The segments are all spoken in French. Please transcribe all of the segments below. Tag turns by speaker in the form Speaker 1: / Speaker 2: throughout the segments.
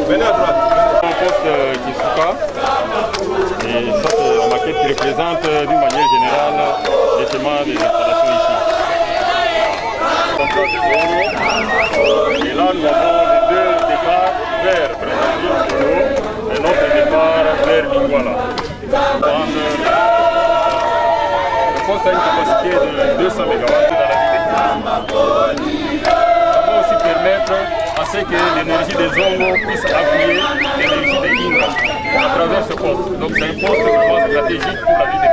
Speaker 1: Venez à droite. Un poste Kisuka. Et ça, c'est la maquette qui représente d'une manière générale les schémas des installations ici. Et là, nous avons les deux départs vers Brazzaville et notre départ vers Lingouala. Le poste a une capacité de 200 MW dans la ville. Ça va aussi permettre à ce que l'énergie des Zongo puisse appuyer l'énergie des Inga à travers ce poste. Donc c'est un poste vraiment stratégique pour la ville de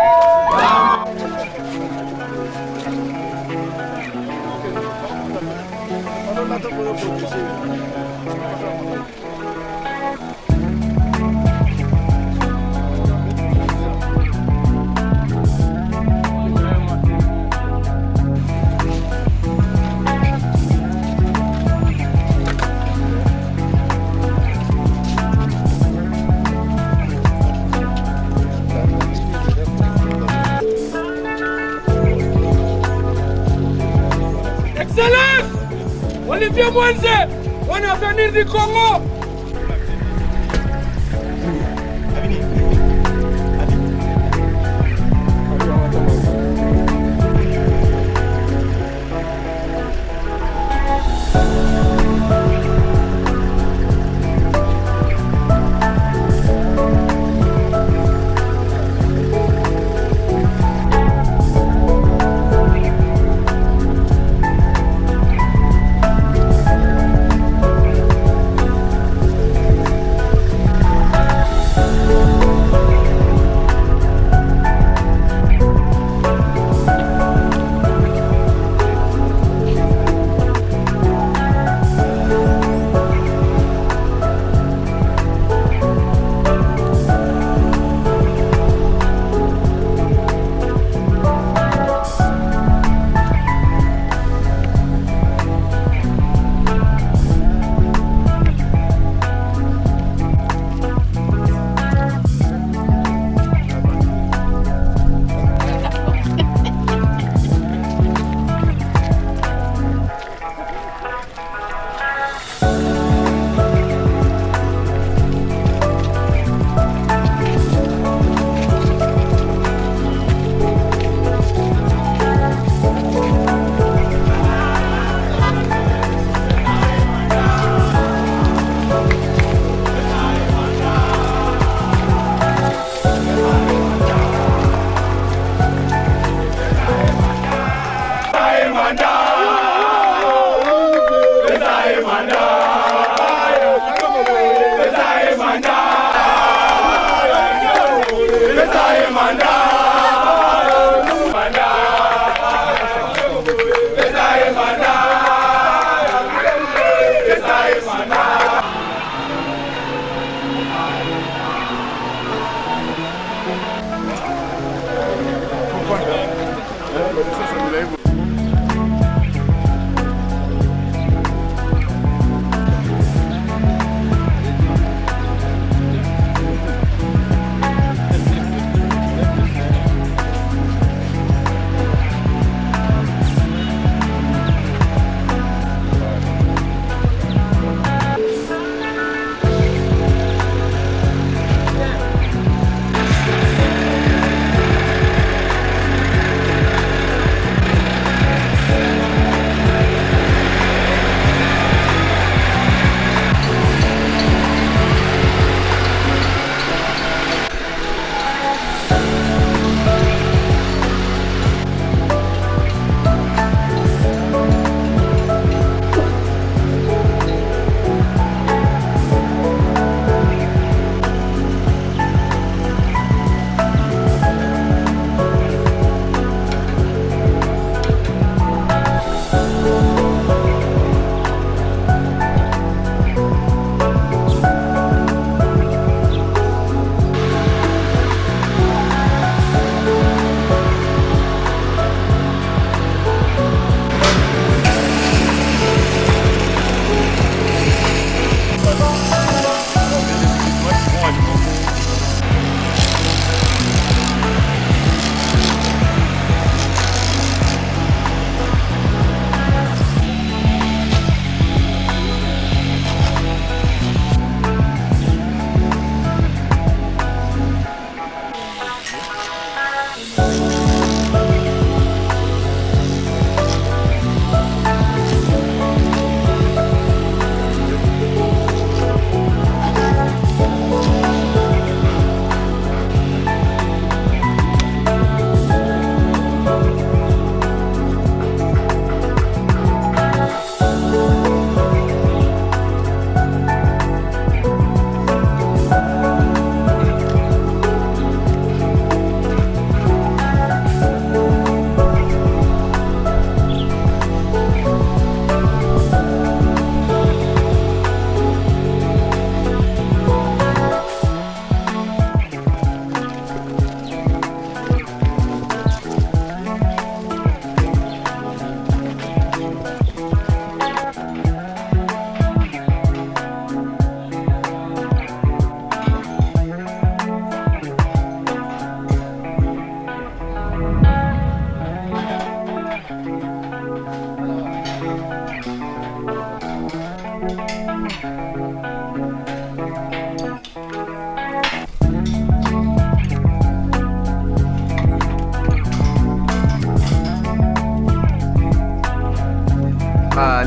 Speaker 2: Excellence! Olivier Mwenze, on a venu du Congo.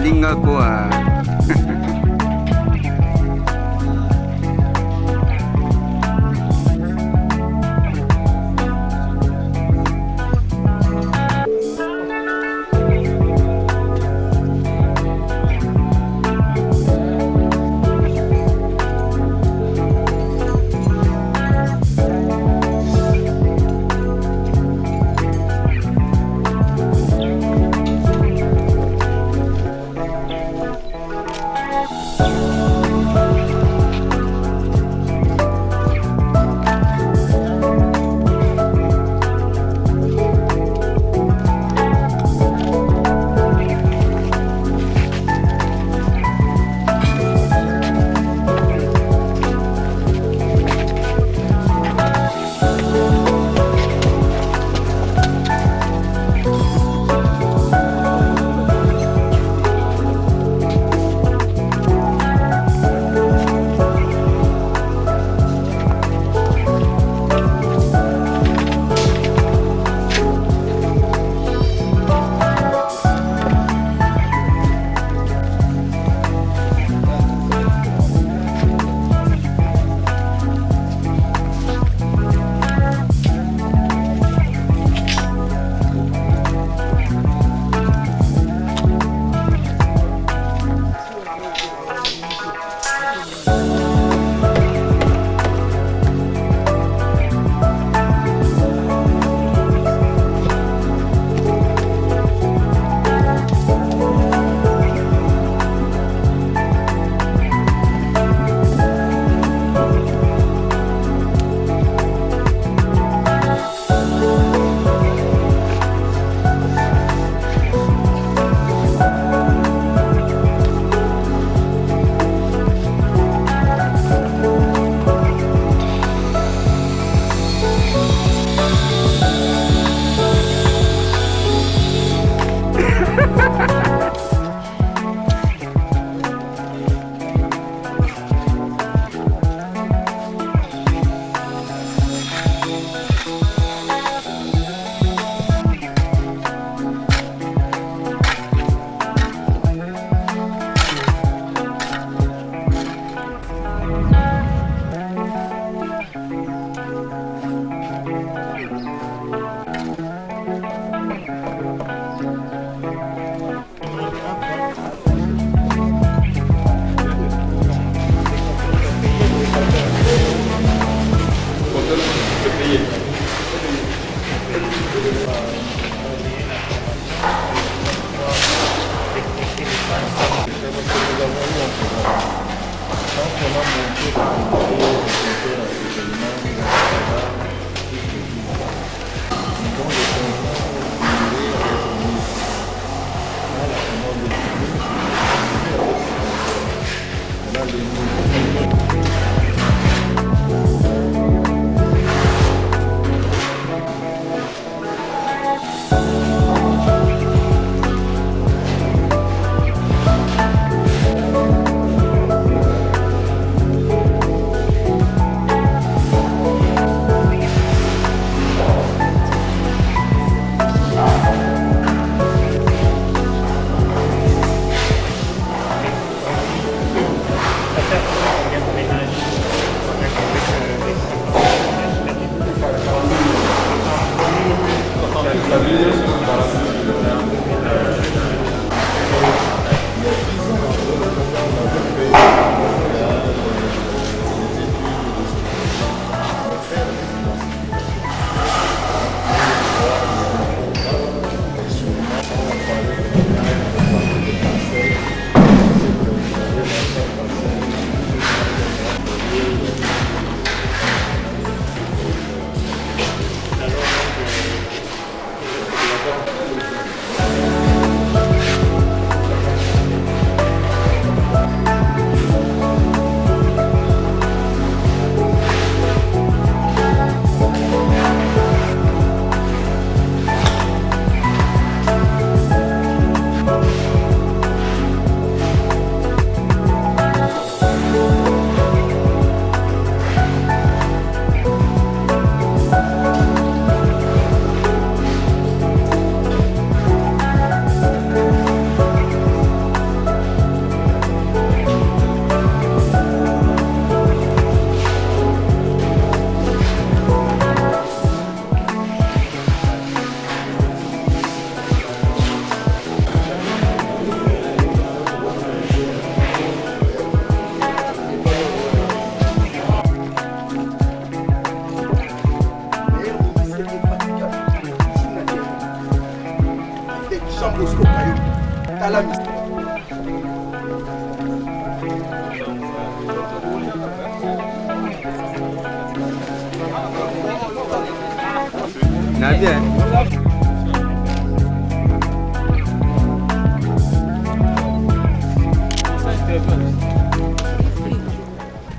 Speaker 3: balinga quoi.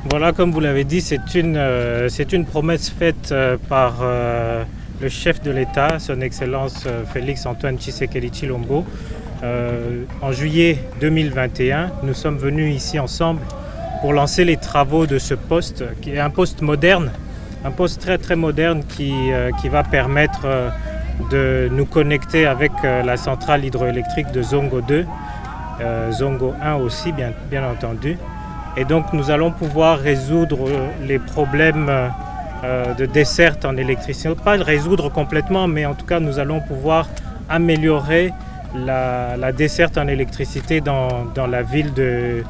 Speaker 3: Voilà, comme vous l'avez dit, c'est une promesse faite par le chef de l'État, son Excellence Félix Antoine Tshisekedi Tshilombo. En juillet 2021, nous sommes venus ici ensemble pour lancer les travaux de ce poste, qui est un poste moderne, un poste très très moderne qui va permettre de nous connecter avec la centrale hydroélectrique de Zongo 2, Zongo 1 aussi bien entendu. Et donc nous allons pouvoir résoudre les problèmes de desserte en électricité. Pas le résoudre complètement, mais en tout cas nous allons pouvoir améliorer la desserte en électricité dans la ville de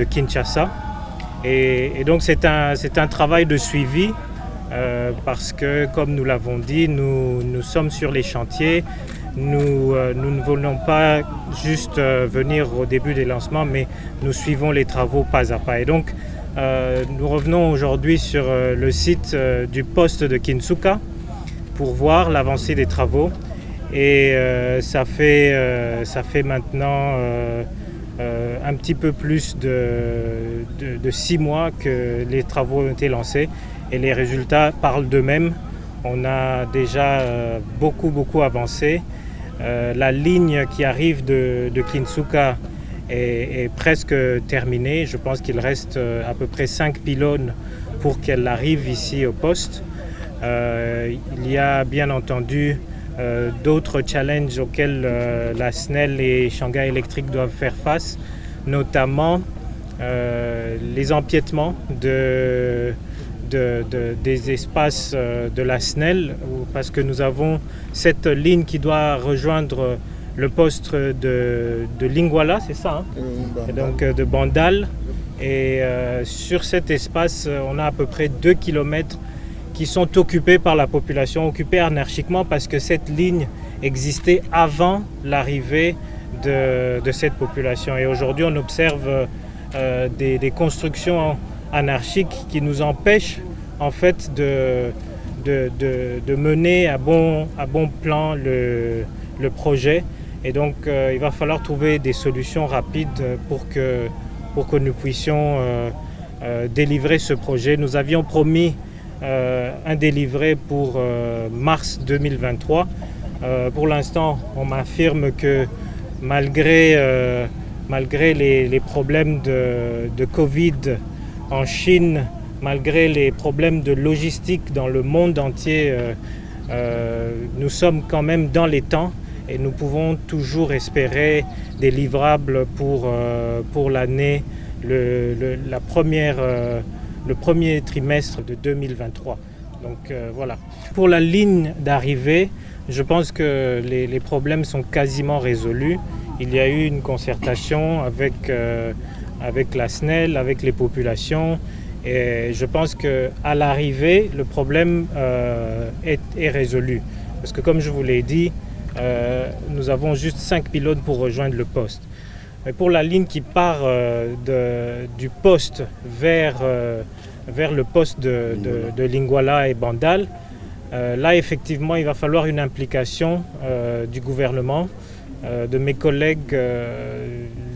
Speaker 3: Kinshasa. Et donc c'est un travail de suivi parce que, comme nous l'avons dit, nous sommes sur les chantiers. Nous ne voulons pas juste venir au début des lancements, mais nous suivons les travaux pas à pas. Et donc, nous revenons aujourd'hui sur le site du poste de Kinsuka pour voir l'avancée des travaux. Et ça fait maintenant un petit peu plus de 6 mois que les travaux ont été lancés et les résultats parlent d'eux-mêmes. On a déjà beaucoup avancé. La ligne qui arrive de Kinsuka est presque terminée. Je pense qu'il reste à peu près 5 pylônes pour qu'elle arrive ici au poste. Il y a bien entendu d'autres challenges auxquels la SNEL et Shanghai Electric doivent faire face, notamment les empiètements des espaces de la SNEL, parce que nous avons cette ligne qui doit rejoindre le poste de Lingwala, c'est ça, hein, et donc de Bandal. Et sur cet espace, on a à peu près 2 km qui sont occupés par la population, occupés anarchiquement parce que cette ligne existait avant l'arrivée de cette population. Et aujourd'hui, on observe des constructions anarchiques qui nous empêchent en fait de mener à bon plan le projet. Et donc il va falloir trouver des solutions rapides pour que nous puissions délivrer ce projet. Nous avions promis un délivré pour mars 2023. Pour l'instant, on m'affirme que malgré les problèmes de Covid en Chine, malgré les problèmes de logistique dans le monde entier, nous sommes quand même dans les temps et nous pouvons toujours espérer des livrables pour l'année, le premier trimestre de 2023. Donc voilà. Pour la ligne d'arrivée, je pense que les problèmes sont quasiment résolus. Il y a eu une concertation avec la SNEL, avec les populations. Et je pense qu'à l'arrivée, le problème est résolu. Parce que comme je vous l'ai dit, nous avons juste 5 pylônes pour rejoindre le poste. Mais pour la ligne qui part du poste vers le poste de Lingwala et Bandal, là effectivement il va falloir une implication du gouvernement, de mes collègues,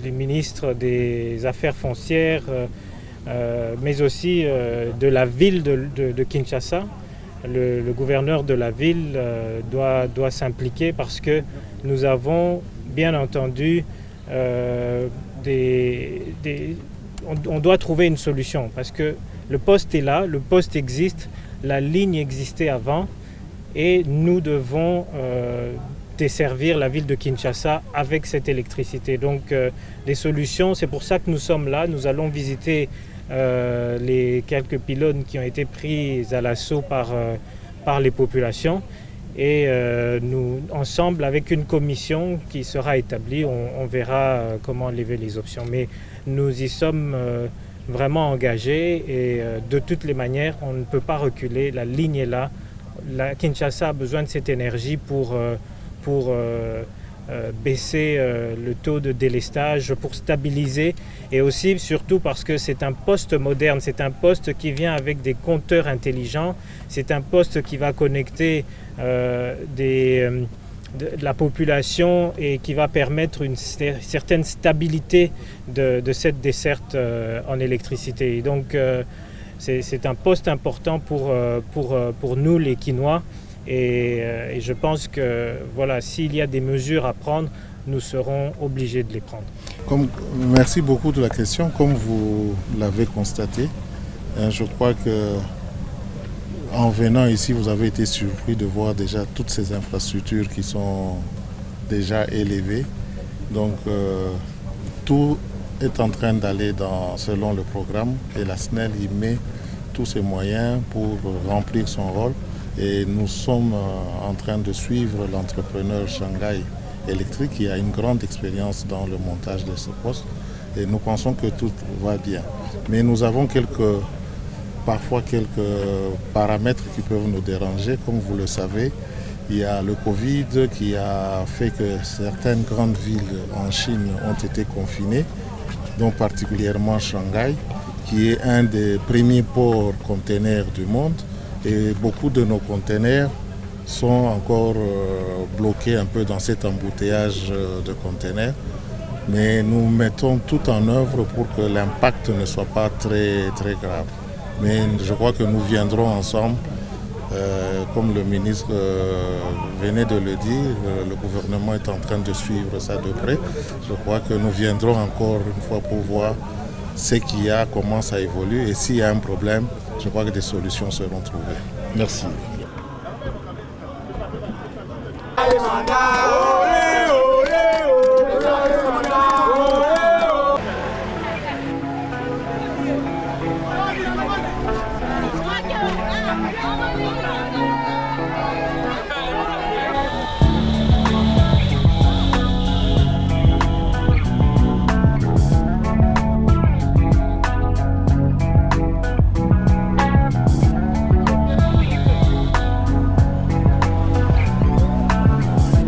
Speaker 3: les ministres des Affaires foncières, mais aussi de la ville de Kinshasa. Le gouverneur de la ville doit s'impliquer parce que nous avons bien entendu on doit trouver une solution parce que le poste est là, le poste existe, la ligne existait avant et nous devons desservir la ville de Kinshasa avec cette électricité. Donc les solutions, c'est pour ça que nous sommes là. Nous allons visiter les quelques pylônes qui ont été pris à l'assaut par les populations. Et nous, ensemble, avec une commission qui sera établie, on verra comment lever les options. Mais nous y sommes vraiment engagés et de toutes les manières, on ne peut pas reculer. La ligne est là. Kinshasa a besoin de cette énergie pour baisser le taux de délestage, pour stabiliser, et aussi surtout parce que c'est un poste moderne, c'est un poste qui vient avec des compteurs intelligents, c'est un poste qui va connecter de la population et qui va permettre une certaine stabilité de cette desserte en électricité. Et donc c'est un poste important pour nous les Quinois. Et je pense que voilà, s'il y a des mesures à prendre, nous serons obligés de les prendre.
Speaker 4: Merci beaucoup de la question. Comme vous l'avez constaté, je crois que en venant ici, vous avez été surpris de voir déjà toutes ces infrastructures qui sont déjà élevées. Donc tout est en train d'aller selon le programme et la SNEL y met tous ses moyens pour remplir son rôle. Et nous sommes en train de suivre l'entrepreneur Shanghai Électrique qui a une grande expérience dans le montage de ce poste. Et nous pensons que tout va bien. Mais nous avons parfois quelques paramètres qui peuvent nous déranger. Comme vous le savez, il y a le Covid qui a fait que certaines grandes villes en Chine ont été confinées, dont particulièrement Shanghai, qui est un des premiers ports containers du monde. Et beaucoup de nos containers sont encore bloqués un peu dans cet embouteillage de containers. Mais nous mettons tout en œuvre pour que l'impact ne soit pas très, très grave. Mais je crois que nous viendrons ensemble, comme le ministre venait de le dire, le gouvernement est en train de suivre ça de près. Je crois que nous viendrons encore une fois pour voir ce qu'il y a, comment ça évolue et s'il y a un problème, je crois que des solutions seront trouvées. Merci.